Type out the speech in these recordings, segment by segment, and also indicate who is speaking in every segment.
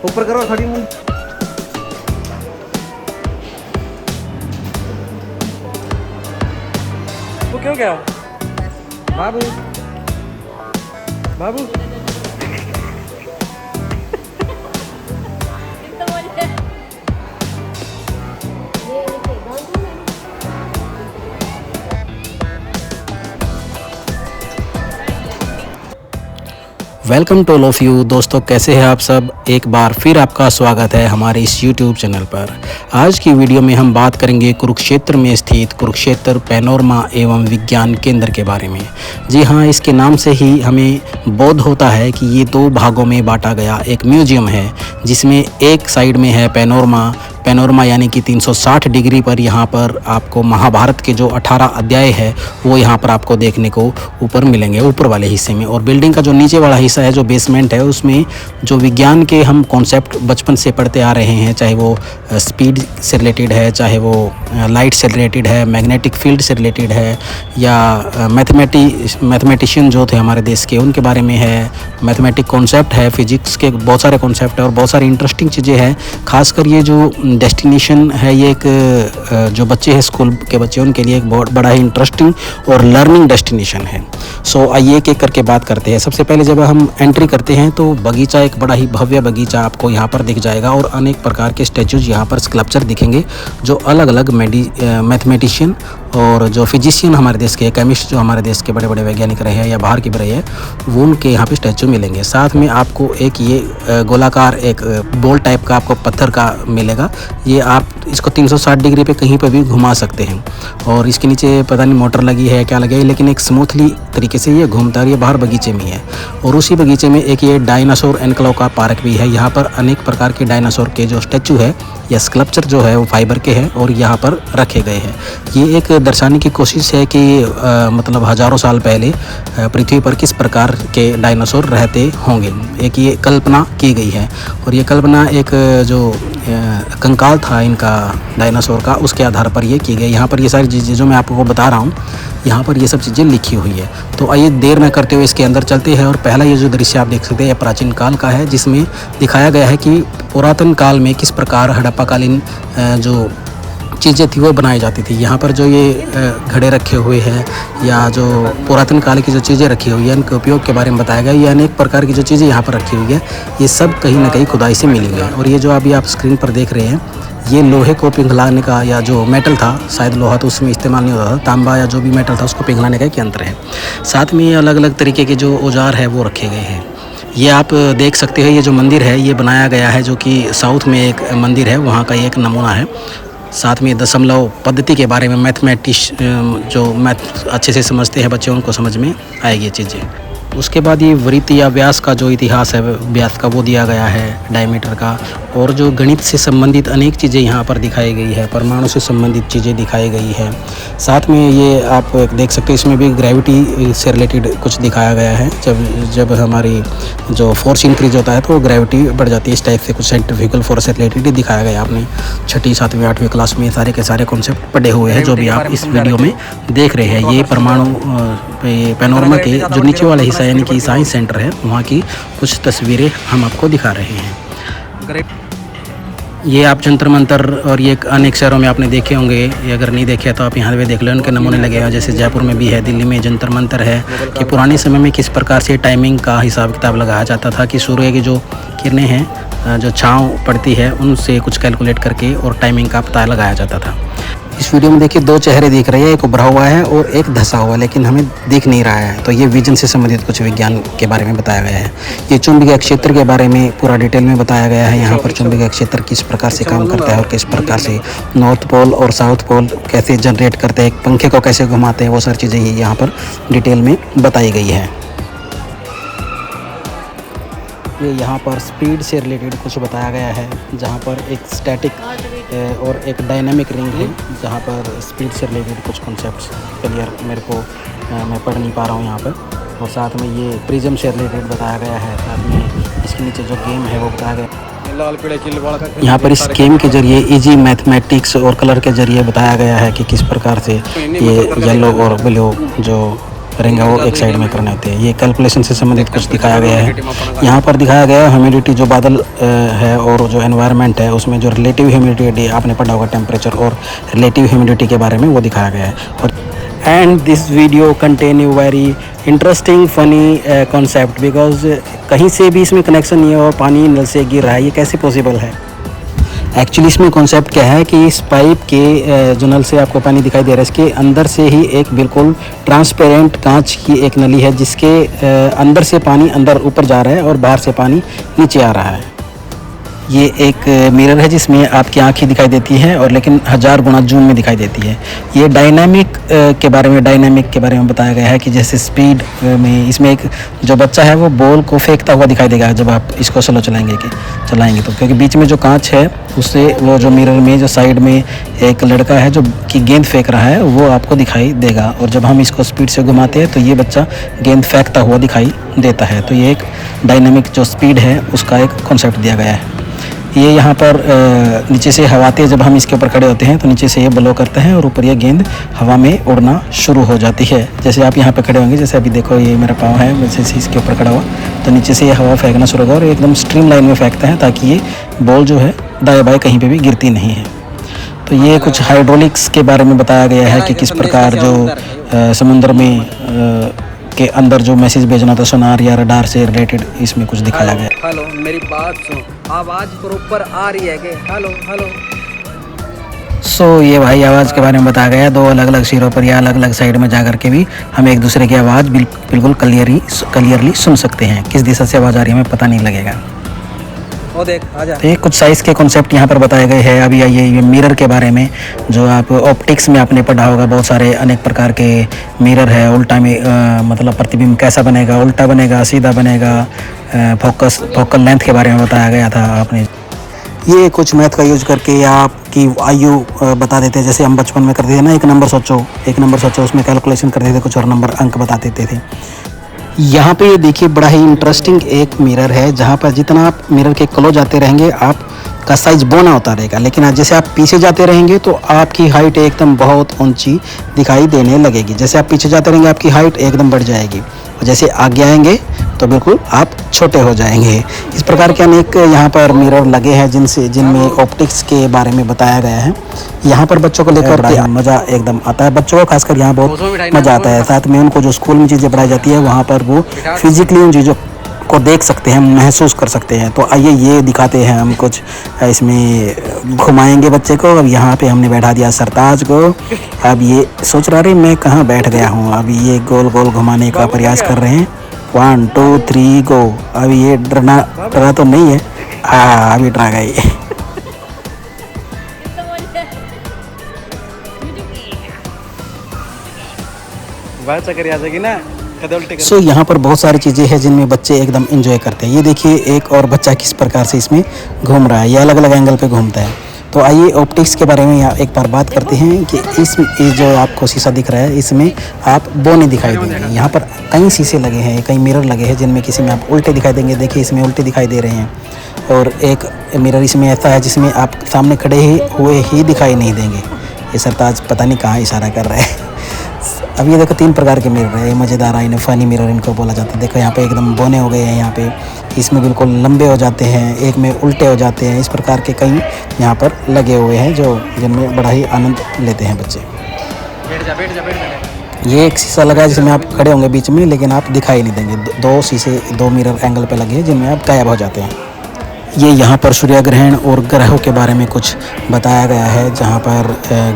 Speaker 1: ऊपर करो खड़ी मुंह। वो क्यों क्या बाबू बाबू
Speaker 2: welcome to all of you. दोस्तों कैसे हैं आप सब। एक बार फिर आपका स्वागत है हमारे इस यूट्यूब चैनल पर। आज की वीडियो में हम बात करेंगे कुरुक्षेत्र में स्थित कुरुक्षेत्र पैनोरमा एवं विज्ञान केंद्र के बारे में। जी हाँ, इसके नाम से ही हमें बोध होता है कि ये दो भागों में बांटा गया एक म्यूजियम है, जिसमें एक साइड में है पैनोरमा यानी कि 360 डिग्री पर यहाँ पर आपको महाभारत के जो 18 अध्याय है वो यहाँ पर आपको देखने को ऊपर मिलेंगे, ऊपर वाले हिस्से में। और बिल्डिंग का जो नीचे वाला हिस्सा है, जो बेसमेंट है, उसमें जो विज्ञान के हम कॉन्सेप्ट बचपन से पढ़ते आ रहे हैं, चाहे वो स्पीड से रिलेटेड है, चाहे वो लाइट से रिलेटेड है, मैग्नेटिक फील्ड से रिलेटेड है, या मैथमेटिशियन जो थे हमारे देश के उनके बारे में है, मैथमेटिक कॉन्सेप्ट है, फिजिक्स के बहुत सारे कॉन्सेप्ट है और बहुत सारी इंटरेस्टिंग चीज़ें हैं। खासकर ये जो डेस्टिनेशन है, ये एक जो बच्चे हैं स्कूल के बच्चे, उनके लिए एक बहुत बड़ा ही इंटरेस्टिंग और लर्निंग डेस्टिनेशन है। सो आइए एक एक करके बात करते हैं। सबसे पहले जब हम एंट्री करते हैं तो बगीचा, एक बड़ा ही भव्य बगीचा आपको यहाँ पर दिख जाएगा और अनेक प्रकार के स्टैचूज यहाँ पर स्कल्पचर दिखेंगे, जो अलग अलग मैथमेटिशियन और जो फिजिशियन हमारे देश के, केमिस्ट जो हमारे देश के बड़े बड़े वैज्ञानिक रहे हैं या बाहर के भी रहे हैं, वो उनके यहाँ पे स्टैचू मिलेंगे। साथ में आपको एक ये गोलाकार एक बॉल टाइप का आपको पत्थर का मिलेगा। ये आप इसको 360 डिग्री पे कहीं पर भी घुमा सकते हैं और इसके नीचे पता नहीं मोटर लगी है क्या लगी है, लेकिन एक स्मूथली तरीके से ये घूमता है। ये बाहर बगीचे में है और उसी बगीचे में एक ये डायनासोर एनक्लेव का पार्क भी है। यहाँ पर अनेक प्रकार के डायनासोर के जो स्टैचू है या स्कल्पचर जो है वो फाइबर के हैं और यहाँ पर रखे गए हैं। ये एक दर्शाने की कोशिश है कि मतलब हज़ारों साल पहले पृथ्वी पर किस प्रकार के डायनासोर रहते होंगे। एक ये कल्पना की गई है और ये कल्पना एक जो कंकाल था इनका डायनासोर का, उसके आधार पर ये की गई। यहाँ पर ये सारी चीज़ें जो मैं आपको बता रहा हूँ, यहाँ पर ये सब चीज़ें लिखी हुई है। तो आइए देर न करते हुए इसके अंदर चलते हैं। और पहला ये जो दृश्य आप देख सकते हैं, ये प्राचीन काल का है, जिसमें दिखाया गया है कि पुरातन काल में किस प्रकार हड़प्पाकालीन जो चीज़ें थी वो बनाई जाती थी। यहाँ पर जो ये घड़े रखे हुए हैं या जो पुरातन काल की जो चीज़ें रखी हुई हैं, उनके उपयोग के बारे में बताया गया। ये अनेक प्रकार की जो चीज़ें यहाँ पर रखी हुई है, ये सब कहीं ना कहीं खुदाई से मिली हुई है। और ये जो अभी आप स्क्रीन पर देख रहे हैं, ये लोहे को पिघलाने का, या जो मेटल था, शायद लोहा तो उसमें इस्तेमाल नहीं होता था, तांबा या जो भी मेटल था उसको पिघलाने का एक यंत्र है। साथ में ये अलग अलग तरीके के जो औजार है वो रखे गए हैं। ये आप देख सकते हो, ये जो मंदिर है ये बनाया गया है, जो कि साउथ में एक मंदिर है, वहाँ का एक नमूना है। साथ में दशमलव पद्धति के बारे में जो मैथ अच्छे से समझते हैं बच्चे, उनको समझ में आएगी ये चीज़ें। उसके बाद ये वृत्त या व्यास का जो इतिहास है व्यास का, वो दिया गया है, डायमीटर का। और जो गणित से संबंधित अनेक चीज़ें यहाँ पर दिखाई गई है, परमाणु से संबंधित चीज़ें दिखाई गई है। साथ में ये आप देख सकते हैं, इसमें भी ग्रेविटी से रिलेटेड कुछ दिखाया गया है। जब हमारी जो फोर्स इंक्रीज होता है तो ग्रेविटी बढ़ जाती है, इस टाइप से कुछ सेंट्रीफ्यूगल फोर्स से रिलेटेड ही दिखाया गया। आपने 6ठी 7वीं 8वीं क्लास में सारे के सारे कॉन्सेप्ट पढ़े हुए हैं, जो भी आप इस वीडियो में देख रहे हैं। ये परमाणु पैनोरमा के जो नीचे वाला हिस्सा यानी कि साइंस सेंटर है, वहाँ की कुछ तस्वीरें हम आपको दिखा रहे हैं। ये आप जंतर मंतर और ये अनेक शहरों में आपने देखे होंगे, ये अगर नहीं देखे तो आप यहाँ पे देख लें, उनके नमूने लगे हैं। जैसे जयपुर में भी है, दिल्ली में जंतर मंतर है, कि पुराने समय में किस प्रकार से टाइमिंग का हिसाब किताब लगाया जाता था, कि सूर्य की जो किरणें हैं, जो छाँव पड़ती है, उनसे कुछ कैलकुलेट करके और टाइमिंग का पता लगाया जाता था। इस वीडियो में देखिए 2 चेहरे दिख रहे हैं, एक उभरा हुआ है और एक धंसा हुआ, लेकिन हमें दिख नहीं रहा है। तो ये विजन से संबंधित कुछ विज्ञान के बारे में बताया गया है। ये चुंबकीय क्षेत्र के बारे में पूरा डिटेल में बताया गया है। यहाँ पर चुंबकीय क्षेत्र किस प्रकार से काम करता है और किस प्रकार से नॉर्थ पोल और साउथ पोल कैसे जनरेट करते हैं, पंखे को कैसे घुमाते हैं, वो सारी चीज़ें यहाँ पर डिटेल में बताई गई है। ये यहाँ पर स्पीड से रिलेटेड कुछ बताया गया है, जहाँ पर एक स्टैटिक और एक डायनामिक रिंग है, जहाँ पर स्पीड से रिलेटेड कुछ कॉन्सेप्ट्स क्लियर मेरे को मैं पढ़ नहीं पा रहा हूँ यहाँ पर। और साथ में ये प्रिज्म से रिलेटेड बताया गया है। साथ में इसके नीचे जो गेम है वो बताया गया।
Speaker 1: लाल पीले चिल्ल वाला का
Speaker 2: यहाँ पर इस गेम के जरिए इजी मैथमेटिक्स और कलर के जरिए बताया गया है कि किस प्रकार से ये येलो और ब्लू जो रंग है वो एक साइड में करने होते हैं। ये कैलकुलेशन से संबंधित कुछ दिखाया गया है। यहाँ पर दिखाया गया है ह्यूमिडिटी जो बादल है और जो एनवायरनमेंट है उसमें जो रिलेटिव ह्यूमिडिटी आपने पढ़ा होगा टेम्परेचर और रिलेटिव ह्यूमिडिटी के बारे में वो दिखाया गया है। और and this video contain you very interesting funny concept because कहीं से भी इसमें कनेक्शन नहीं है और पानी नल से गिर रहा है, ये कैसे पॉसिबल है। एक्चुअली इसमें कॉन्सेप्ट क्या है कि इस पाइप के जो नल से आपको पानी दिखाई दे रहा है इसके अंदर से ही एक बिल्कुल ट्रांसपेरेंट कांच की एक नली है जिसके अंदर से पानी अंदर ऊपर जा रहा है और बाहर से पानी नीचे आ रहा है। ये एक मिरर है जिसमें आपकी आंखें दिखाई देती है और लेकिन 1000 गुना जूम में दिखाई देती है। ये डायनामिक के बारे में बताया गया है कि जैसे स्पीड में इसमें एक जो बच्चा है वो बॉल को फेंकता हुआ दिखाई देगा जब आप इसको स्लो चलाएंगे तो, क्योंकि बीच में जो कांच है उससे वो जो मिरर में जो साइड में एक लड़का है जो कि गेंद फेंक रहा है वो आपको दिखाई देगा और जब हम इसको स्पीड से घुमाते हैं तो ये बच्चा गेंद फेंकता हुआ दिखाई देता है। तो ये एक डायनामिक जो स्पीड है उसका एक कॉन्सेप्ट दिया गया है। ये यहाँ पर नीचे से हवाते जब हम इसके ऊपर खड़े होते हैं तो नीचे से ये ब्लो करते हैं और ऊपर ये गेंद हवा में उड़ना शुरू हो जाती है। जैसे आप यहाँ पे खड़े होंगे, जैसे अभी देखो ये मेरा पाँव है वैसे से इसके ऊपर खड़ा हुआ तो नीचे से ये हवा फेंकना शुरू होगा और एकदम स्ट्रीम लाइन में फेंकते हैं ताकि ये बॉल जो है दाएं बाएं कहीं पर भी गिरती नहीं है। तो ये कुछ हाइड्रोलिक्स के बारे में बताया गया है कि किस प्रकार जो समुद्र में के अंदर जो मैसेज भेजना था सोनार या रडार से रिलेटेड इसमें कुछ दिखाया गया।
Speaker 1: हेलो मेरी बात सुनो, आवाज प्रॉपर आ रही है कि हेलो हेलो।
Speaker 2: सो ये भाई आवाज़ के बारे में बताया गया। 2 अलग अलग सिरों पर या अलग अलग साइड में जा कर के भी हम एक दूसरे की आवाज़ बिल्कुल क्लियरली सुन सकते हैं। किस दिशा से आवाज़ आ रही है हमें पता नहीं लगेगा।
Speaker 1: वो देख आजा।
Speaker 2: तो ये कुछ साइज़ के कॉन्सेप्ट यहाँ पर बताए गए हैं। अभी आइए ये मिरर के बारे में जो आप ऑप्टिक्स में आपने पढ़ा होगा, बहुत सारे अनेक प्रकार के मिरर है। उल्टा में मतलब प्रतिबिंब कैसा बनेगा, उल्टा बनेगा, सीधा बनेगा, फोकल लेंथ के बारे में बताया गया था आपने। ये कुछ मैथ का यूज करके या आपकी आयु बता देते हैं। जैसे हम बचपन में करते थे ना, एक नंबर सोचो उसमें कैलकुलेशन करते थे कुछ और नंबर अंक बता देते थे। यहाँ पे ये देखिए बड़ा ही इंटरेस्टिंग एक मिरर है जहाँ पर जितना आप मिरर के क्लोज आते रहेंगे आपका साइज़ बौना होता रहेगा, लेकिन आज जैसे आप पीछे जाते रहेंगे तो आपकी हाइट एकदम बहुत ऊंची दिखाई देने लगेगी। जैसे आप पीछे जाते रहेंगे आपकी हाइट एकदम बढ़ जाएगी और जैसे आगे आएंगे तो बिल्कुल आप छोटे हो जाएंगे। इस प्रकार के अनेक यहाँ पर मिरर लगे हैं जिनमें ऑप्टिक्स के बारे में बताया गया है। यहाँ पर बच्चों को लेकर मज़ा एकदम आता है। बच्चों को खासकर यहाँ बहुत मज़ा आता है। साथ में उनको जो स्कूल में चीज़ें पढ़ाई जाती है वहाँ पर वो फिजिकली उन चीज़ों को देख सकते हैं, महसूस कर सकते हैं। तो आइए ये दिखाते हैं हम कुछ इसमें घुमाएंगे बच्चे को। अब यहाँ पे हमने बैठा दिया सरताज को। अब ये सोच रहा है मैं कहाँ बैठ गया हूँ। अभी ये गोल गोल घुमाने का प्रयास कर रहे हैं। 1 2 3 गो। अभी ये डरा तो नहीं है, अभी डरा गई। सो यहाँ पर बहुत सारी चीज़ें हैं जिनमें बच्चे एकदम एंजॉय करते हैं। ये देखिए एक और बच्चा किस प्रकार से इसमें घूम रहा है, ये अलग अलग एंगल पे घूमता है। तो आइए ऑप्टिक्स के बारे में यहाँ एक बार बात करते हैं कि ये जो आपको शीशा दिख रहा है इसमें आप बोने दिखाई देंगे। यहाँ पर कई शीशे लगे हैं, कई मिरर लगे हैं जिनमें किसी में आप उल्टे दिखाई देंगे। देखिए इसमें उल्टे दिखाई दे रहे हैं और एक मिरर इसमें ऐसा है जिसमें आप सामने खड़े हुए ही दिखाई नहीं देंगे। ये सरताज पता नहीं कहाँ इशारा कर रहा है। अब ये देखो 3 प्रकार के मिरर है। मज़ेदार आईने फनी मिरर इनको बोला जाता है। देखो यहाँ पे एकदम बोने हो गए हैं, यहाँ पे इसमें बिल्कुल लंबे हो जाते हैं, एक में उल्टे हो जाते हैं। इस प्रकार के कई यहाँ पर लगे हुए हैं जिनमें बड़ा ही आनंद लेते हैं बच्चे।
Speaker 1: बैठ जा।
Speaker 2: ये एक शीशा लगा है जिसमें आप खड़े होंगे बीच में लेकिन आप दिखाई नहीं देंगे। 2 शीशे 2 मिरर एंगल पे लगे हैं जिनमें आप गायब हो जाते हैं। ये यहाँ पर सूर्य ग्रहण और ग्रहों के बारे में कुछ बताया गया है जहाँ पर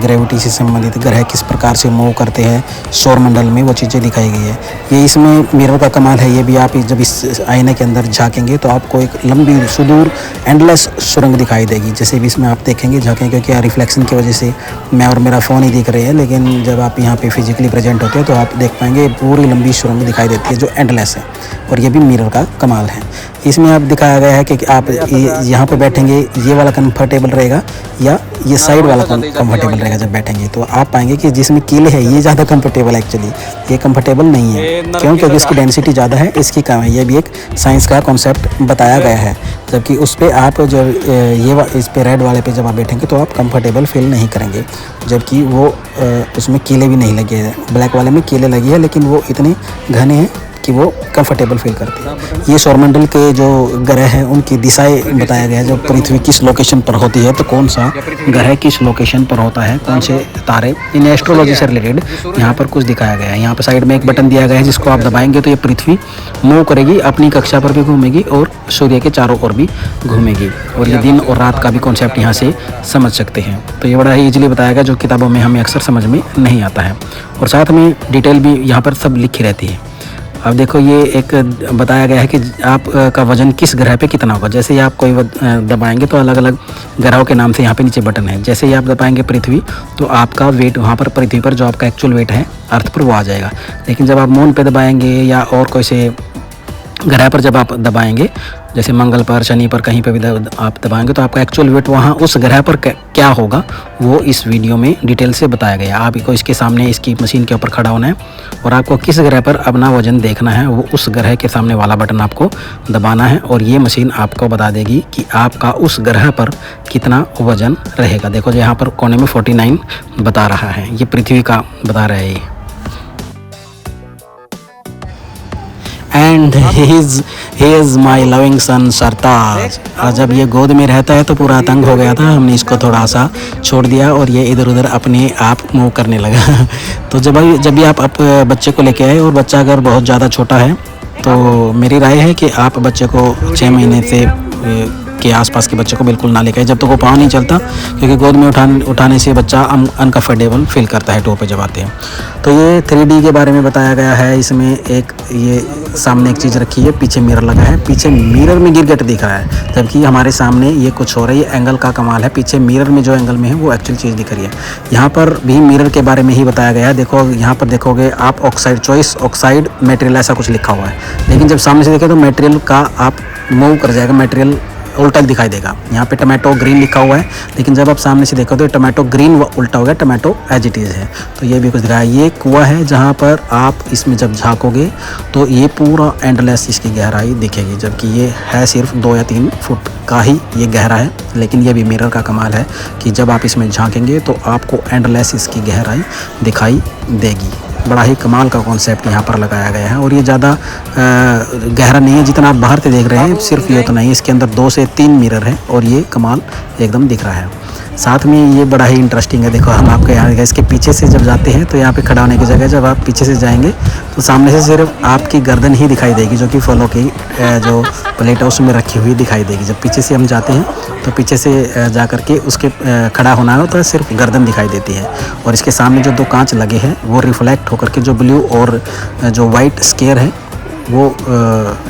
Speaker 2: ग्रेविटी से संबंधित ग्रह किस प्रकार से मूव करते हैं सौर मंडल में, वो चीज़ें दिखाई गई है। ये इसमें मिरर का कमाल है। ये भी आप जब इस आईने के अंदर झाँकेंगे तो आपको एक लंबी सुदूर एंडलेस सुरंग दिखाई देगी। जैसे भी इसमें आप देखेंगे झाँकेंगे, क्योंकि रिफ्लेक्शन की वजह से मैं और मेरा फ़ोन ही दिख रहे हैं, लेकिन जब आप यहाँ पर फिजिकली प्रेजेंट होते हैं तो आप देख पाएंगे पूरी लंबी सुरंग दिखाई देती है जो एंडलेस है। और ये भी मिरर का कमाल है। इसमें आप दिखाया गया है कि आप यहाँ पे बैठेंगे ये वाला कंफर्टेबल रहेगा या ये साइड वाला कंफर्टेबल रहेगा जब बैठेंगे, तो आप पाएंगे कि जिसमें कीले है ये ज़्यादा कंफर्टेबल है। एक्चुअली ये कंफर्टेबल नहीं है, क्यों? क्योंकि इसकी डेंसिटी ज़्यादा है, इसकी कम है। ये भी एक साइंस का कॉन्सेप्ट बताया गया है। जबकि उस पर आप जब इस पे रेड वाले पे जब आप बैठेंगे तो आप कंफर्टेबल फील नहीं करेंगे, जबकि वो उसमें कीले भी नहीं लगे हैं। ब्लैक वाले में कीले लगी है लेकिन वो इतने घने हैं कि वो कंफर्टेबल फील करते हैं। ये सौरमंडल के जो ग्रह हैं उनकी दिशाएं बताया गया है, जो पृथ्वी किस लोकेशन पर होती है, तो कौन सा ग्रह किस लोकेशन पर होता है, कौन से तारे, इन एस्ट्रोलॉजी से रिलेटेड यहाँ पर कुछ दिखाया गया है। यहाँ पर साइड में एक बटन दिया गया है जिसको आप दबाएंगे तो ये पृथ्वी मूव करेगी, अपनी कक्षा पर भी घूमेगी और सूर्य के चारों ओर भी घूमेगी, और ये दिन और रात का भी कॉन्सेप्ट यहाँ से समझ सकते हैं। तो ये बड़ा ही ईजिली बताया गया जो किताबों में हमें अक्सर समझ में नहीं आता है, और साथ में डिटेल भी यहाँ पर सब लिखी रहती है। अब देखो ये एक बताया गया है कि आप का वजन किस ग्रह पे कितना होगा। जैसे ही आप कोई दबाएंगे तो अलग अलग ग्रहों के नाम से यहाँ पे नीचे बटन है। जैसे ही आप दबाएंगे पृथ्वी तो आपका वेट वहाँ पर पृथ्वी पर जो आपका एक्चुअल वेट है अर्थ पर वो आ जाएगा। लेकिन जब आप मून पे दबाएंगे या और कोई से ग्रह पर जब आप दबाएंगे, जैसे मंगल पर, शनि पर, कहीं पर भी आप दबाएंगे तो आपका एक्चुअल वेट वहाँ उस ग्रह पर क्या होगा वो इस वीडियो में डिटेल से बताया गया है। आपको इसके सामने इसकी मशीन के ऊपर खड़ा होना है और आपको किस ग्रह पर अपना वजन देखना है, वो उस ग्रह के सामने वाला बटन आपको दबाना है और ये मशीन आपको बता देगी कि आपका उस ग्रह पर कितना वजन रहेगा। देखो जो यहाँ पर कोने में 49 बता रहा है, ये पृथ्वी का बता रहा है। And he is my loving son Sartaj. और जब ये गोद में रहता है तो पूरा तंग हो गया था, हमने इसको थोड़ा सा छोड़ दिया और ये इधर उधर अपने आप मूव करने लगा। तो जब भी आप बच्चे को लेके आए और बच्चा अगर बहुत ज़्यादा छोटा है तो मेरी राय है कि आप बच्चे को 6 महीने से के आसपास के बच्चे को बिल्कुल ना लेकर आए जब तक वो पाँव नहीं चलता, क्योंकि गोद में उठाने से बच्चा अनकंफर्टेबल फील करता है टो पे जब आते हैं। तो ये 3D के बारे में बताया गया है। इसमें एक ये सामने एक चीज़ रखी है, पीछे मिरर लगा है, पीछे मिरर में गिरगिट दिख रहा है जबकि हमारे सामने ये कुछ हो रहा है। ये एंगल का कमाल है, पीछे मिरर में जो एंगल में है वो एक्चुअल चीज़ दिख रही है। यहाँ पर भी मिरर के बारे में ही बताया गया है। देखो यहाँ पर देखोगे आप ऑक्साइड चॉइस ऑक्साइड मटेरियल ऐसा कुछ लिखा हुआ है, लेकिन जब सामने से देखें तो मटेरियल का आप मूव कर जाएगा, मटेरियल उल्टा दिखाई देगा। यहाँ पे टमाटो ग्रीन लिखा हुआ है, लेकिन जब आप सामने से देखो तो टमाटो ग्रीन उल्टा हो गया, टमाटो एज इट इज़ है। तो ये भी कुछ दिखाया। ये कुआं है जहाँ पर आप इसमें जब झाँकोगे तो ये पूरा एंडलेस इसकी गहराई दिखेगी, जबकि ये है सिर्फ 2 या 3 फुट का ही ये गहरा है। लेकिन ये भी मिरर का कमाल है कि जब आप इसमें झाँकेंगे तो आपको एंडलेस इसकी गहराई दिखाई देगी। बड़ा ही कमाल का कॉन्सेप्ट यहाँ पर लगाया गया है और ये ज़्यादा गहरा नहीं है जितना आप बाहर से देख रहे हैं, सिर्फ ये उतना ही। इसके अंदर 2 से 3 मिरर है और ये कमाल एकदम दिख रहा है। साथ में ये बड़ा ही इंटरेस्टिंग है। देखो हम आपको यहाँ इसके पीछे से जब जाते हैं तो यहाँ पे खड़ा होने की जगह जब आप पीछे से जाएंगे तो सामने से सिर्फ आपकी गर्दन ही दिखाई देगी, जो कि फलों की जो प्लेट है उसमें रखी हुई दिखाई देगी। जब पीछे से हम जाते हैं तो पीछे से जा कर के उसके खड़ा होना है तो सिर्फ गर्दन दिखाई देती है। और इसके सामने जो 2 कांच लगे हैं वो रिफ्लेक्ट होकर के जो ब्लू और जो वाइट स्केयर है वो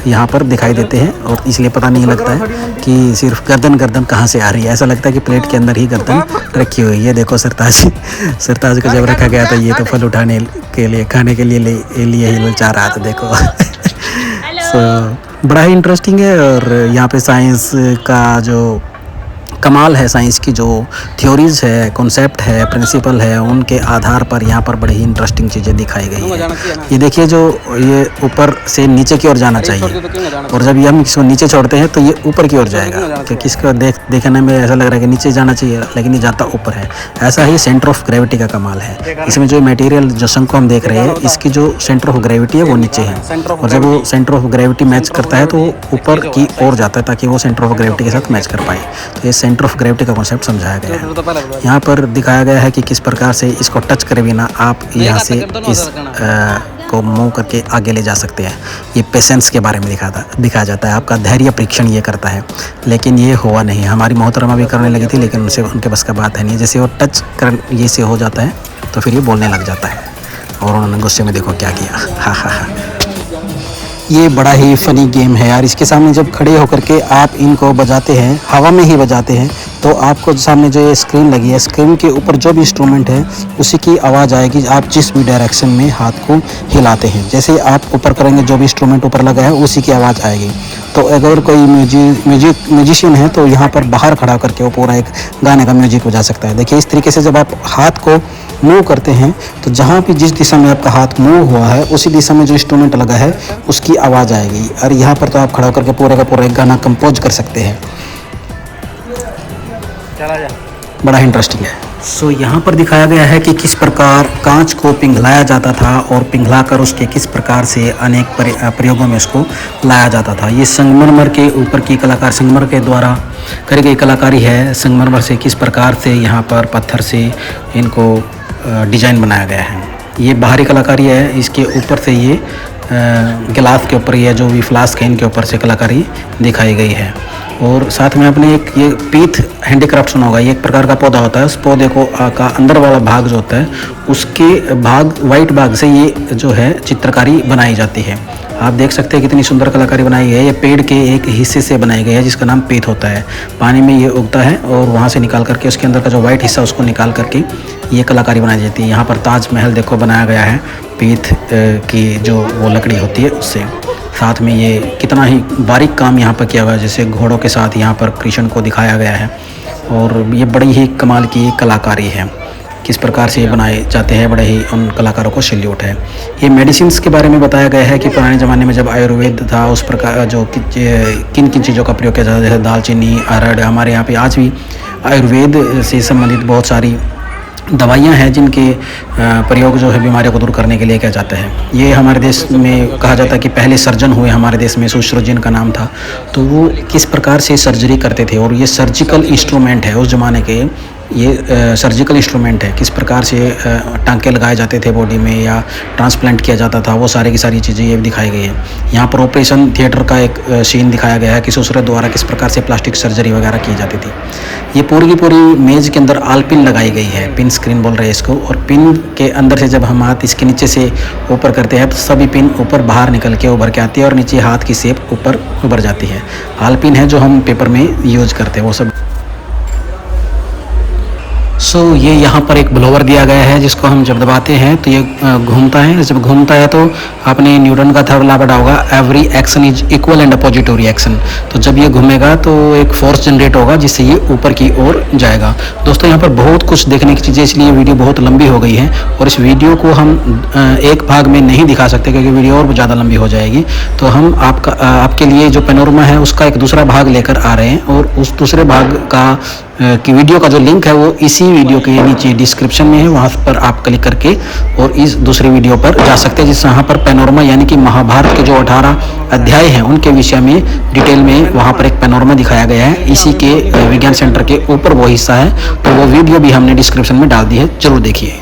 Speaker 2: यहाँ पर दिखाई देते हैं, और इसलिए पता नहीं लगता है कि सिर्फ गर्दन कहाँ से आ रही है। ऐसा लगता है कि प्लेट के अंदर ही गर्दन रखी हुई है। ये देखो सरताज को जब रखा गया था ये तो फल उठाने के लिए, खाने के लिए ही ललचा रहा था। देखो सो बड़ा ही इंटरेस्टिंग है। और यहाँ पे साइंस का जो कमाल है, साइंस की जो थ्योरीज़ है, कॉन्सेप्ट है, प्रिंसिपल है, उनके आधार पर यहाँ पर बड़ी ही इंटरेस्टिंग चीज़ें दिखाई गई है। ये देखिए जो ये ऊपर से नीचे की ओर जाना चाहिए और जब ये हम इसको नीचे छोड़ते हैं तो ये ऊपर की ओर जाएगा, क्योंकि इसको देखने में ऐसा लग रहा है कि नीचे जाना चाहिए लेकिन ये जाता ऊपर है। ऐसा ही सेंटर ऑफ ग्रेविटी का कमाल है। इसमें जो मटेरियल जो शंख हम देख रहे हैं इसकी जो सेंटर ऑफ ग्रेविटी है वो नीचे है, और जब वो सेंटर ऑफ ग्रेविटी मैच करता है तो ऊपर की ओर जाता है ताकि वो सेंटर ऑफ ग्रेविटी के साथ मैच कर पाए। तो ये सेंटर ऑफ ग्रेविटी का कॉन्सेप्ट समझाया गया है। यहाँ पर दिखाया गया है कि किस प्रकार से इसको टच करे बिना आप यहाँ से इस को मूव करके आगे ले जा सकते हैं। ये पेशेंस के बारे में दिखाया जाता है, आपका धैर्य परीक्षण ये करता है। लेकिन ये हुआ नहीं, हमारी मोहतरमा भी करने लगी थी लेकिन उनके बस का बात है नहीं। जैसे वो टच कर ये से हो जाता है तो फिर ये बोलने लग जाता है, और उन्होंने गुस्से में देखो क्या किया। हा। ये बड़ा ही फ़नी गेम है यार। इसके सामने जब खड़े होकर के आप इनको बजाते हैं, हवा में ही बजाते हैं, तो आपको सामने जो ये स्क्रीन लगी है, स्क्रीन के ऊपर जो भी इंस्ट्रूमेंट है उसी की आवाज़ आएगी आप जिस भी डायरेक्शन में हाथ को हिलाते हैं। जैसे आप ऊपर करेंगे जो भी इंस्ट्रूमेंट ऊपर लगा है उसी की आवाज़ आएगी। तो अगर कोई म्यूजिशियन है तो यहाँ पर बाहर खड़ा करके वो पूरा एक गाने का म्यूजिक बजा सकता है। देखिए इस तरीके से जब आप हाथ को मूव करते हैं तो जहाँ भी जिस दिशा में आपका हाथ मूव हुआ है उसी दिशा में जो इंस्ट्रूमेंट लगा है उसकी आवाज़ आएगी। और यहाँ पर तो आप खड़ा करके पूरे का पूरा एक गाना कंपोज कर सकते हैं। बड़ा इंटरेस्टिंग है। सो यहाँ पर दिखाया गया है कि किस प्रकार कांच को पिघलाया जाता था और पिघलाकर उसके किस प्रकार से अनेक प्रयोगों में उसको लाया जाता था। ये संगमरमर के ऊपर की कलाकार संगमरमर के द्वारा करी गई कलाकारी है। संगमरमर से किस प्रकार से यहाँ पर पत्थर से इनको डिजाइन बनाया गया है। ये बाहरी कलाकारी है। इसके ऊपर से ये गिलास के ऊपर ये जो भी फ्लास्क है इनके ऊपर से कलाकारी दिखाई गई है। और साथ में आपने एक ये पीथ हैंडीक्राफ्ट सुना होगा। ये एक प्रकार का पौधा होता है। उस पौधे को का अंदर वाला भाग जो होता है उसके भाग वाइट भाग से ये जो है चित्रकारी बनाई जाती है। आप देख सकते हैं कितनी सुंदर कलाकारी बनाई है। ये पेड़ के एक हिस्से से बनाई गई है जिसका नाम पीथ होता है। पानी में ये उगता है और वहाँ से निकाल करके उसके अंदर का जो वाइट हिस्सा उसको निकाल करके ये कलाकारी बनाई जाती है। यहाँ पर ताजमहल देखो बनाया गया है पीथ की जो वो लकड़ी होती है उससे। साथ में ये कितना ही बारीक काम यहाँ पर किया हुआ है। जैसे घोड़ों के साथ यहाँ पर कृष्ण को दिखाया गया है और ये बड़ी ही कमाल की कलाकारी है। किस प्रकार से ये बनाए जाते हैं, बड़े ही उन कलाकारों को सैल्यूट है। ये मेडिसिन्स के बारे में बताया गया है कि पुराने ज़माने में जब आयुर्वेद था उस प्रकार जो किन किन चीज़ों का प्रयोग किया जाता है। जैसे दालचीनी, अरहर, हमारे यहाँ पे आज भी आयुर्वेद से संबंधित बहुत सारी दवाइयाँ हैं जिनके प्रयोग जो है बीमारियों को दूर करने के लिए किया जाता है। ये हमारे देश में कहा जाता है कि पहले सर्जन हुए हमारे देश में, सुश्रुत जिनका नाम था, तो वो किस प्रकार से सर्जरी करते थे। और ये सर्जिकल इंस्ट्रूमेंट है उस ज़माने के। ये सर्जिकल इंस्ट्रूमेंट है। किस प्रकार से टांके लगाए जाते थे बॉडी में या ट्रांसप्लांट किया जाता था, वो सारी की सारी चीज़ें ये दिखाई गई है। यहाँ पर ऑपरेशन थिएटर का एक सीन दिखाया गया है कि सुश्रुत द्वारा किस प्रकार से प्लास्टिक सर्जरी वगैरह की जाती थी। ये पूरी की पूरी मेज़ के अंदर आलपिन लगाई गई है। पिन स्क्रीन बोल रहे हैं इसको। और पिन के अंदर से जब हम हाथ इसके नीचे से ऊपर करते हैं तो सभी पिन ऊपर बाहर निकल के उभर के आती है और नीचे हाथ की शेप ऊपर उभर जाती है। आलपिन है जो हम पेपर में यूज करते हैं वो सब। सो ये यहाँ पर एक ब्लोवर दिया गया है जिसको हम जब दबाते हैं तो ये घूमता है। जब घूमता है तो आपने न्यूटन का थर्ड लॉ पढ़ा होगा, every action is equal and opposite to reaction. तो जब ये घूमेगा तो एक फोर्स जनरेट होगा जिससे ये ऊपर की ओर जाएगा। दोस्तों यहाँ पर बहुत कुछ देखने की चीज़ें, इसलिए वीडियो बहुत लंबी हो गई है और इस वीडियो को हम एक भाग में नहीं दिखा सकते क्योंकि वीडियो और ज़्यादा लंबी हो जाएगी। तो हम आपके लिए जो पैनोरमा है उसका एक दूसरा भाग लेकर आ रहे हैं और उस दूसरे भाग का की वीडियो का जो लिंक है वो इसी वीडियो के नीचे डिस्क्रिप्शन में है। वहाँ पर आप क्लिक करके और इस दूसरी वीडियो पर जा सकते हैं जिससे यहाँ पर पैनोरमा यानी कि महाभारत के जो 18 अध्याय हैं उनके विषय में डिटेल में वहाँ पर एक पैनोरमा दिखाया गया है। इसी के विज्ञान सेंटर के ऊपर वो हिस्सा है। तो वो वीडियो भी हमने डिस्क्रिप्शन में डाल दी है, जरूर देखिए।